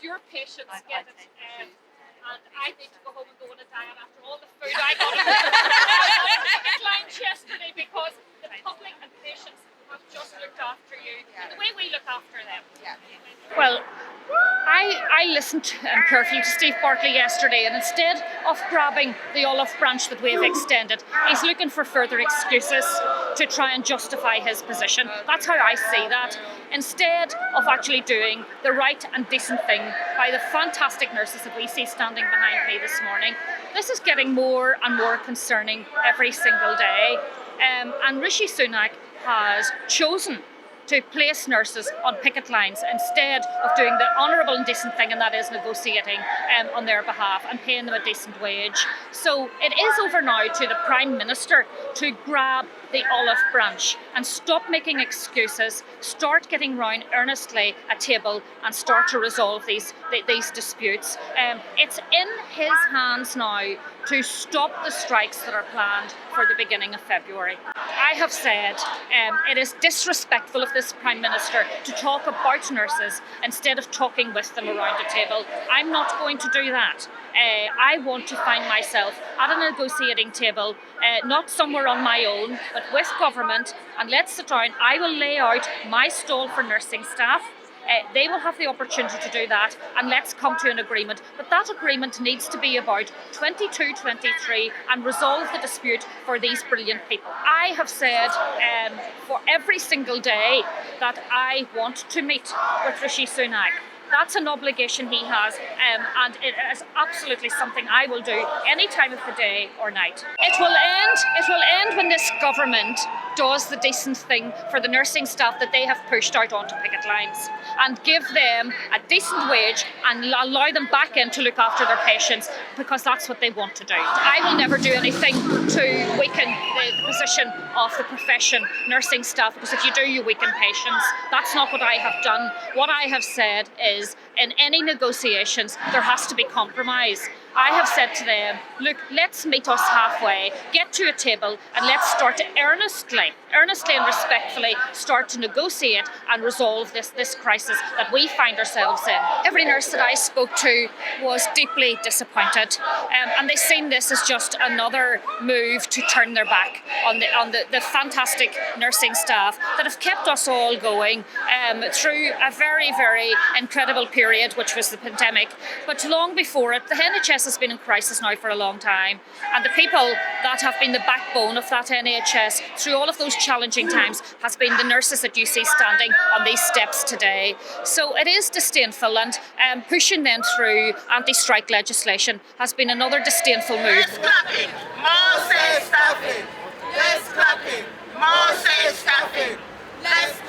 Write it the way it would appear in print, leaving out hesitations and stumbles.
your patients get it. And I need to go home and go on a diet after all the food I got on the clients yesterday, because the public and patients have just looked after you the way we look after them. Well, I listened carefully to Steve Bartley yesterday, and instead of grabbing the olive branch that we've extended, he's looking for further excuses to try and justify his position. That's how I see that. Instead of actually doing the right and decent thing by the fantastic nurses that we see standing behind me this morning, this is getting more and more concerning every single day. And Rishi Sunak has chosen to place nurses on picket lines instead of doing the honourable and decent thing, and that is negotiating on their behalf and paying them a decent wage. So it is over now to the Prime Minister to grab the olive branch and stop making excuses, start getting round earnestly a table and start to resolve these disputes. It's in his hands now to stop the strikes that are planned for the beginning of February. I have said it is disrespectful of this Prime Minister to talk about nurses instead of talking with them around a table. I'm not going to do that. I want to find myself at a negotiating table, not somewhere on my own, but with government, and let's sit down. I will lay out my stall for nursing staff. They will have the opportunity to do that, and let's come to an agreement. But that agreement needs to be about 22-23 and resolve the dispute for these brilliant people. I have said for every single day that I want to meet with Rishi Sunak. That's an obligation he has, and it is absolutely something I will do any time of the day or night. It will end when this government does the decent thing for the nursing staff that they have pushed out onto picket lines, and give them a decent wage and allow them back in to look after their patients, because that's what they want to do. I will never do anything to weaken the position of the profession, nursing staff, because if you do, you weaken patients. That's not what I have done. What I have said is, in any negotiations, there has to be compromise. I have said to them, look, let's meet us halfway, get to a table, and let's start to earnestly and respectfully start to negotiate and resolve this crisis that we find ourselves in. Every nurse that I spoke to was deeply disappointed, and they seen this as just another move to turn their back on the fantastic nursing staff that have kept us all going through a very, very incredible period, which was the pandemic. But long before it, the NHS has been in crisis now for a long time, and the people that have been the backbone of that NHS through all of those challenging times has been the nurses that you see standing on these steps today. So it is disdainful, and pushing them through anti-strike legislation has been another disdainful move. Less clapping, more say staffing. Less clapping, more say staffing. Less